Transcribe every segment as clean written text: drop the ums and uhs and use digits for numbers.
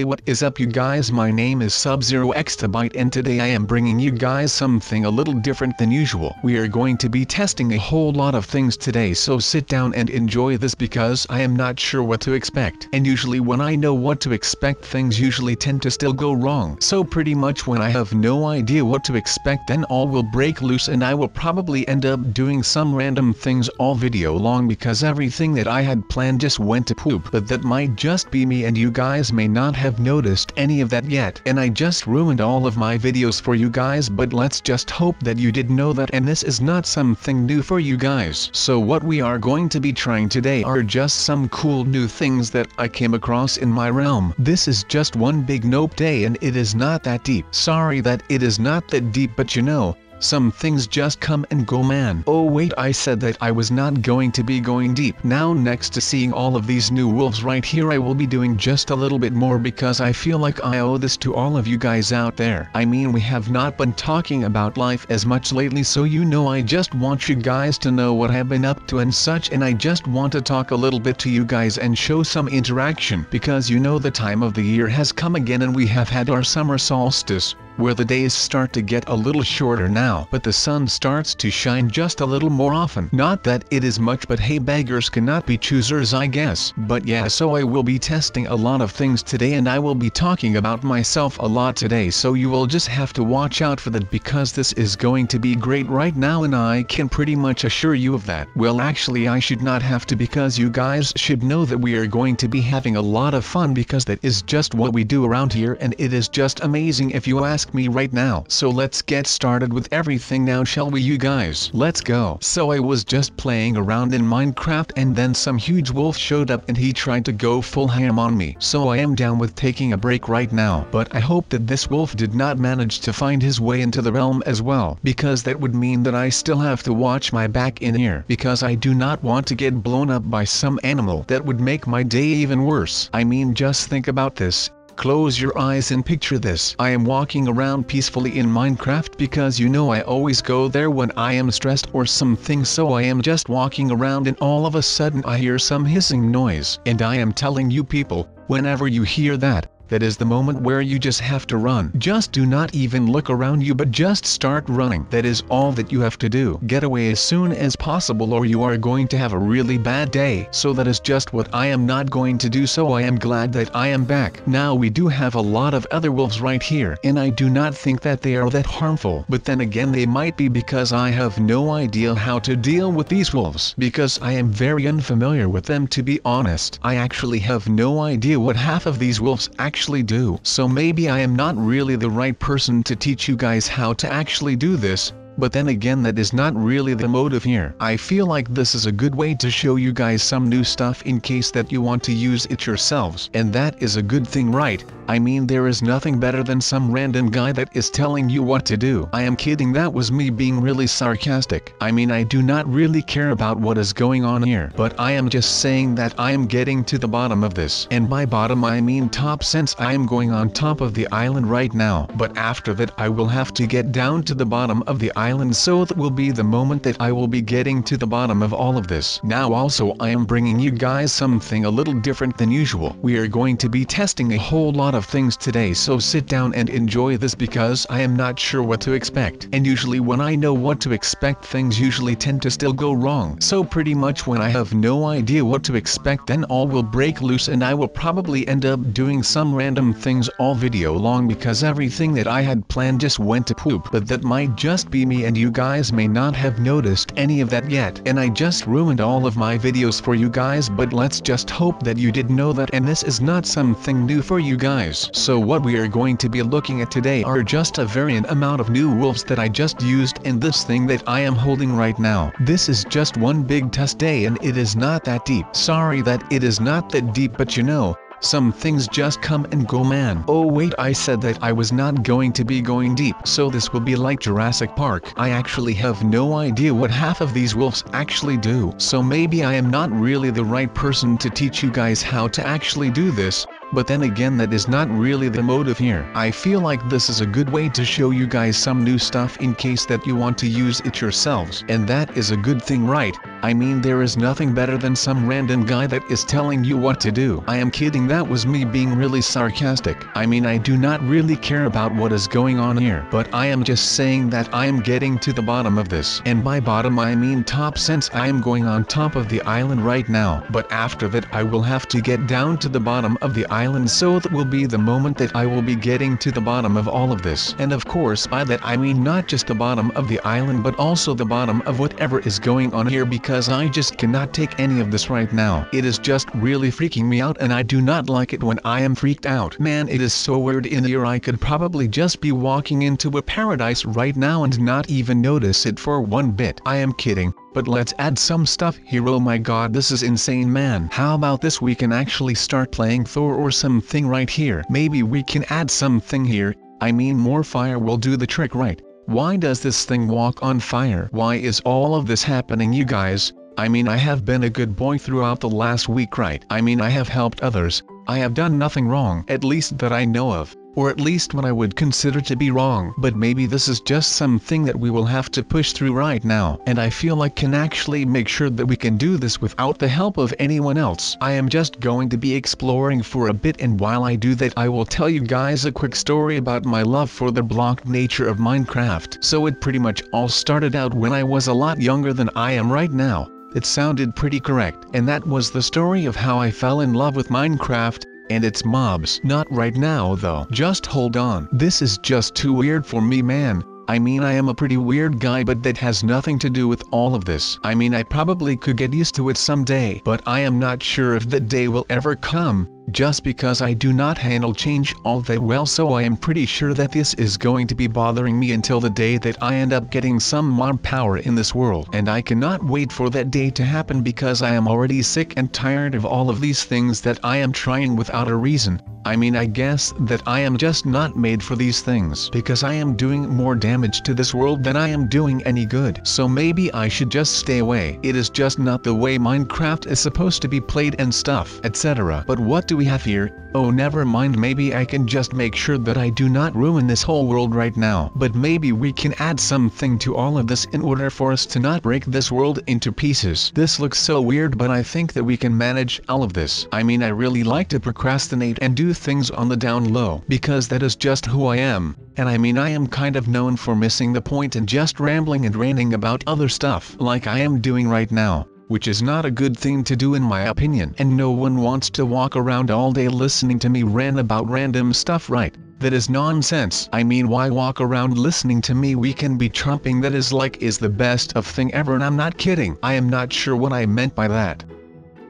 Hey, what is up you guys, my name is SubZeroExtabyte and today I am bringing you guys something a little different than usual. We are going to be testing a whole lot of things today, so sit down and enjoy this because I am not sure what to expect. And usually when I know what to expect, things usually tend to still go wrong. So pretty much when I have no idea what to expect, then all will break loose and I will probably end up doing some random things all video long because everything that I had planned just went to poop. But that might just be me and you guys may not have noticed any of that yet, and I just ruined all of my videos for you guys, but let's just hope that you did know that and this is not something new for you guys. So what we are going to be trying today are just some cool new things that I came across in my realm. This is just one big nope day and it is not that deep. Sorry that it is not that deep, but you know, some things just come and go, man. Oh wait, I said that I was not going to be going deep. Now next to seeing all of these new wolves right here, I will be doing just a little bit more because I feel like I owe this to all of you guys out there. I mean, we have not been talking about life as much lately, so you know I just want you guys to know what I've been up to and such, and I just want to talk a little bit to you guys and show some interaction because you know the time of the year has come again and we have had our summer solstice, where the days start to get a little shorter now, but the sun starts to shine just a little more often. Not that it is much, but hey, beggars cannot be choosers, I guess. But yeah, so I will be testing a lot of things today and I will be talking about myself a lot today, so you will just have to watch out for that because this is going to be great right now and I can pretty much assure you of that. Well, actually I should not have to because you guys should know that we are going to be having a lot of fun because that is just what we do around here and it is just amazing if you ask me right now. So let's get started with everything now, shall we you guys? Let's go. So I was just playing around in Minecraft and then some huge wolf showed up and he tried to go full ham on me. So I am down with taking a break right now, but I hope that this wolf did not manage to find his way into the realm as well, because that would mean that I still have to watch my back in here because I do not want to get blown up by some animal. That would make my day even worse. I mean, just think about this. Close your eyes and picture this. I am walking around peacefully in Minecraft because you know I always go there when I am stressed or something, so I am just walking around and all of a sudden I hear some hissing noise. And I am telling you people, whenever you hear that, that is the moment where you just have to run. Just do not even look around you but just start running. That is all that you have to do. Get away as soon as possible or you are going to have a really bad day. So that is just what I am not going to do, so I am glad that I am back. Now we do have a lot of other wolves right here and I do not think that they are that harmful. But then again they might be because I have no idea how to deal with these wolves because I am very unfamiliar with them, to be honest. I actually have no idea what half of these wolves actually do, so maybe I am not really the right person to teach you guys how to actually do this. But then again, that is not really the motive here. I feel like this is a good way to show you guys some new stuff in case that you want to use it yourselves. And that is a good thing, right? I mean, there is nothing better than some random guy that is telling you what to do. I am kidding, that was me being really sarcastic. I mean, I do not really care about what is going on here, but I am just saying that I am getting to the bottom of this. And by bottom I mean top, since I am going on top of the island right now. But after that I will have to get down to the bottom of the island, so that will be the moment that I will be getting to the bottom of all of this. Now also I am bringing you guys something a little different than usual. We are going to be testing a whole lot of things today, so sit down and enjoy this because I am not sure what to expect. And usually when I know what to expect, things usually tend to still go wrong. So pretty much when I have no idea what to expect, then all will break loose and I will probably end up doing some random things all video long because everything that I had planned just went to poop. But that might just be me and you guys may not have noticed any of that yet, and I just ruined all of my videos for you guys, but let's just hope that you did know that and this is not something new for you guys. So what we are going to be looking at today are just a variant amount of new wolves that I just used in this thing that I am holding right now. This is just one big test day and it is not that deep. Sorry that it is not that deep, but you know, some things just come and go, man. Oh wait, I said that I was not going to be going deep, so this will be like Jurassic Park. I actually have no idea what half of these wolves actually do, so maybe I am not really the right person to teach you guys how to actually do this. but then again that is not really the motive here. I feel like this is a good way to show you guys some new stuff in case that you want to use it yourselves. And that is a good thing, right? I mean, there is nothing better than some random guy that is telling you what to do. I am kidding, that was me being really sarcastic. I mean, I do not really care about what is going on here, but I am just saying that I am getting to the bottom of this. And by bottom I mean top, since I am going on top of the island right now. But after that I will have to get down to the bottom of the island, so that will be the moment that I will be getting to the bottom of all of this. And of course by that I mean not just the bottom of the island, but also the bottom of whatever is going on here, because I just cannot take any of this right now. It is just really freaking me out, and I do not like it when I am freaked out. Man, it is so weird in here. I could probably just be walking into a paradise right now and not even notice it for one bit. I am kidding. But let's add some stuff here. Oh my god, this is insane, man. How about this? We can actually start playing Thor or something right here. Maybe we can add something here. I mean, more fire will do the trick, right? Why does this thing walk on fire? Why is all of this happening, you guys? I mean, I have been a good boy throughout the last week, right? I mean, I have helped others. I have done nothing wrong, at least that I know of. Or at least what I would consider to be wrong. But maybe this is just something that we will have to push through right now. And I feel like can actually make sure that we can do this without the help of anyone else. I am just going to be exploring for a bit, and while I do that I will tell you guys a quick story about my love for the block nature of Minecraft. So it pretty much all started out when I was a lot younger than I am right now. It sounded pretty correct. And that was the story of how I fell in love with Minecraft and its mobs. Not right now though. Just hold on. This is just too weird for me, man. I mean, I am a pretty weird guy, but that has nothing to do with all of this. I mean, I probably could get used to it someday, but I am not sure if that day will ever come, just because I do not handle change all that well. So I am pretty sure that this is going to be bothering me until the day that I end up getting some mob power in this world. And I cannot wait for that day to happen, because I am already sick and tired of all of these things that I am trying without a reason. I mean, I guess that I am just not made for these things, because I am doing more damage to this world than I am doing any good. So maybe I should just stay away. It is just not the way Minecraft is supposed to be played and stuff, etc. But what do we have here? Oh, never mind, maybe I can just make sure that I do not ruin this whole world right now. But maybe we can add something to all of this in order for us to not break this world into pieces. This looks so weird, but I think that we can manage all of this. I mean, I really like to procrastinate and do things on the down low, because that is just who I am. And I mean, I am kind of known for missing the point and just rambling and ranting about other stuff like I am doing right now, which is not a good thing to do in my opinion. And no one wants to walk around all day listening to me rant about random stuff, right? That is nonsense. I mean, why walk around listening to me? We can be trumping that is the best of thing ever, and I'm not kidding. I am not sure what I meant by that,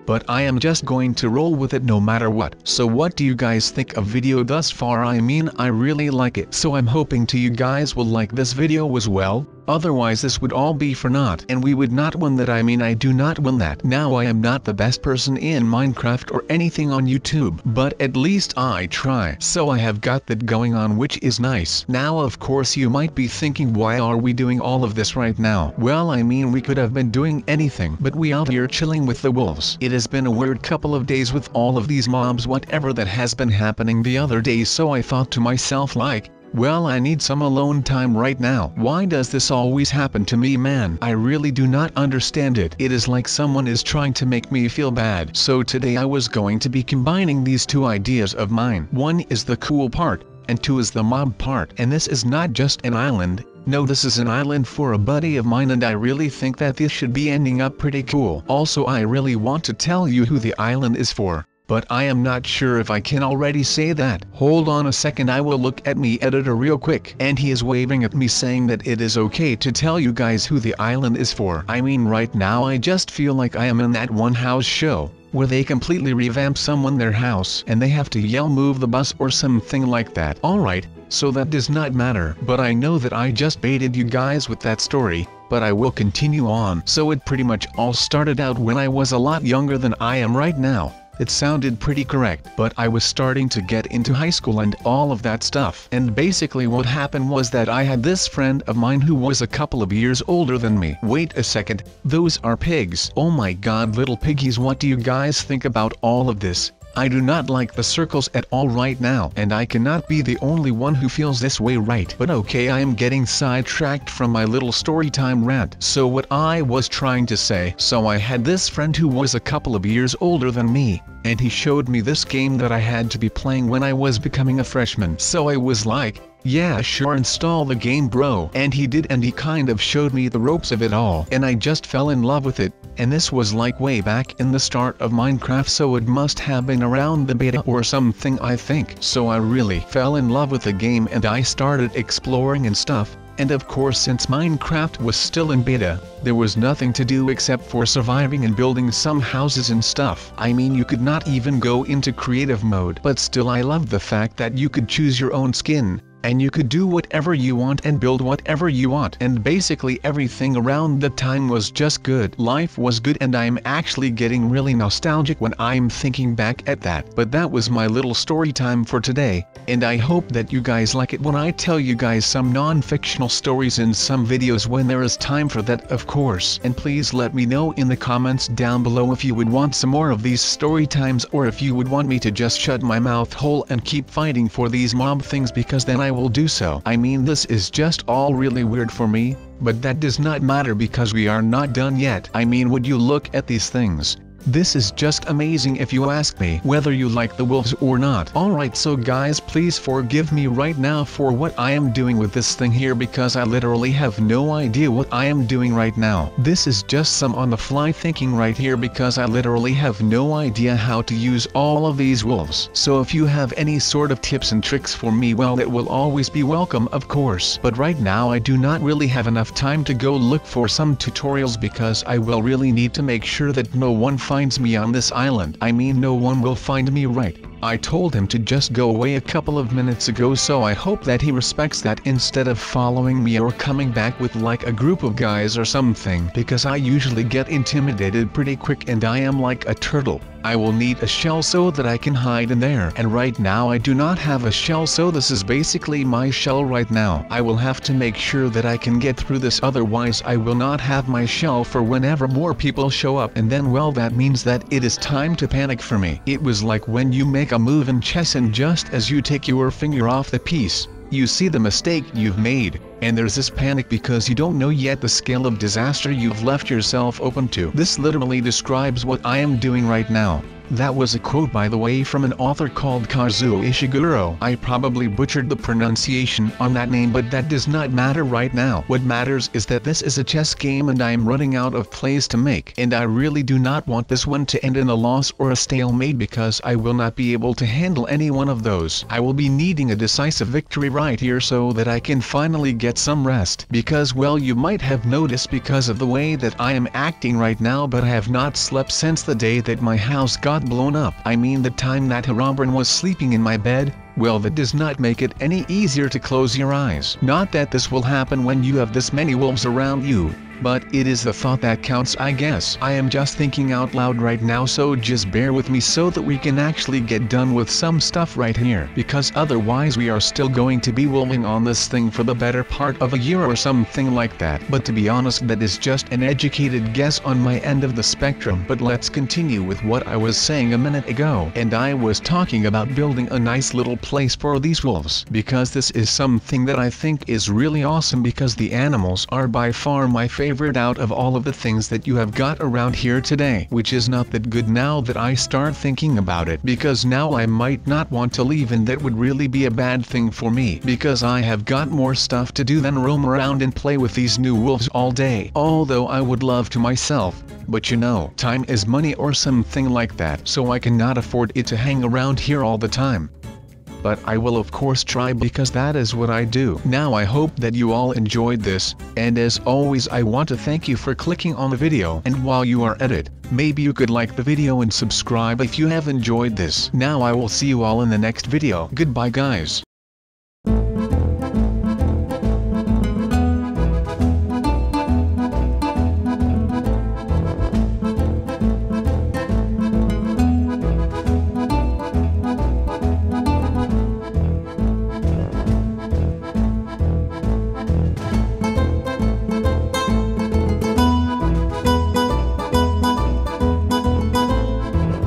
but I am just going to roll with it no matter what. So what do you guys think of video thus far? I mean, I really like it, so I'm hoping to you guys will like this video as well. Otherwise this would all be for naught, and we would not win that. I mean, I do not win that. Now, I am not the best person in Minecraft or anything on YouTube, but at least I try. So I have got that going on, which is nice. Now of course you might be thinking, why are we doing all of this right now? Well, I mean, we could have been doing anything, but we out here chilling with the wolves. It has been a weird couple of days with all of these mobs, whatever that has been happening the other day. So I thought to myself like, well, I need some alone time right now. Why does this always happen to me, man? I really do not understand it. It is like someone is trying to make me feel bad. So today I was going to be combining these two ideas of mine. One is the cool part, and two is the mob part. And this is not just an island. No, this is an island for a buddy of mine, and I really think that this should be ending up pretty cool. Also, I really want to tell you who the island is for, but I am not sure if I can already say that. Hold on a second, I will look at me editor real quick. And he is waving at me saying that it is okay to tell you guys who the island is for. I mean, right now I just feel like I am in that one house show where they completely revamp someone their house and they have to yell move the bus or something like that. Alright, so that does not matter, but I know that I just baited you guys with that story, but I will continue on. So it pretty much all started out when I was a lot younger than I am right now. It sounded pretty correct, but I was starting to get into high school and all of that stuff. And basically what happened was that I had this friend of mine who was a couple of years older than me. Wait a second, those are pigs. Oh my god, little piggies, what do you guys think about all of this? I do not like the circles at all right now, and I cannot be the only one who feels this way, right? But okay, I am getting sidetracked from my little storytime rant. So what I was trying to say, so I had this friend who was a couple of years older than me, and he showed me this game that I had to be playing when I was becoming a freshman. So I was like, yeah sure, install the game bro. And he did, and he kind of showed me the ropes of it all, and I just fell in love with it. And this was like way back in the start of Minecraft, so it must have been around the beta or something, I think. So I really fell in love with the game and I started exploring and stuff. And of course, since Minecraft was still in beta, there was nothing to do except for surviving and building some houses and stuff. I mean, you could not even go into creative mode, but still I loved the fact that you could choose your own skin, and you could do whatever you want and build whatever you want, and basically everything around the time was just good. Life was good, and I'm actually getting really nostalgic when I'm thinking back at that. But that was my little story time for today, and I hope that you guys like it when I tell you guys some non-fictional stories in some videos when there is time for that, of course. And please let me know in the comments down below if you would want some more of these story times, or if you would want me to just shut my mouth hole and keep fighting for these mob things, because then I will do so. I mean, this is just all really weird for me, but that does not matter because we are not done yet. I mean, would you look at these things? This is just amazing if you ask me, whether you like the wolves or not. Alright, so guys, please forgive me right now for what I am doing with this thing here, because I literally have no idea what I am doing right now. This is just some on the fly thinking right here, because I literally have no idea how to use all of these wolves. So if you have any sort of tips and tricks for me, well, it will always be welcome, of course. But right now I do not really have enough time to go look for some tutorials, because I will really need to make sure that no one finds me on this island. I mean, no one will find me, right? I told him to just go away a couple of minutes ago, so I hope that he respects that instead of following me or coming back with like a group of guys or something, because I usually get intimidated pretty quick and I am like a turtle. I will need a shell so that I can hide in there, and right now I do not have a shell, so this is basically my shell right now. I will have to make sure that I can get through this, otherwise I will not have my shell for whenever more people show up, and then, well, that means that it is time to panic for me. It was like when you make a move in chess, and just as you take your finger off the piece, you see the mistake you've made, and there's this panic because you don't know yet the scale of disaster you've left yourself open to. This literally describes what I am doing right now. That was a quote, by the way, from an author called Kazuo Ishiguro. I probably butchered the pronunciation on that name, but that does not matter right now. What matters is that this is a chess game and I am running out of plays to make, and I really do not want this one to end in a loss or a stalemate, because I will not be able to handle any one of those. I will be needing a decisive victory right here so that I can finally get some rest, because, well, you might have noticed because of the way that I am acting right now, but I have not slept since the day that my house got blown up. I mean, the time that Herobrine was sleeping in my bed. Well, that does not make it any easier to close your eyes. Not that this will happen when you have this many wolves around you, but it is the thought that counts, I guess. I am just thinking out loud right now, so just bear with me so that we can actually get done with some stuff right here, because otherwise we are still going to be wolving on this thing for the better part of a year or something like that. But to be honest, that is just an educated guess on my end of the spectrum. But let's continue with what I was saying a minute ago, and I was talking about building a nice little place for these wolves, because this is something that I think is really awesome, because the animals are by far my favorite out of all of the things that you have got around here today, which is not that good now that I start thinking about it, because now I might not want to leave, and that would really be a bad thing for me, because I have got more stuff to do than roam around and play with these new wolves all day. Although I would love to myself, but you know, time is money or something like that, so I cannot afford it to hang around here all the time. But I will of course try, because that is what I do. Now I hope that you all enjoyed this, and as always I want to thank you for clicking on the video, and while you are at it, maybe you could like the video and subscribe if you have enjoyed this. Now I will see you all in the next video. Goodbye guys.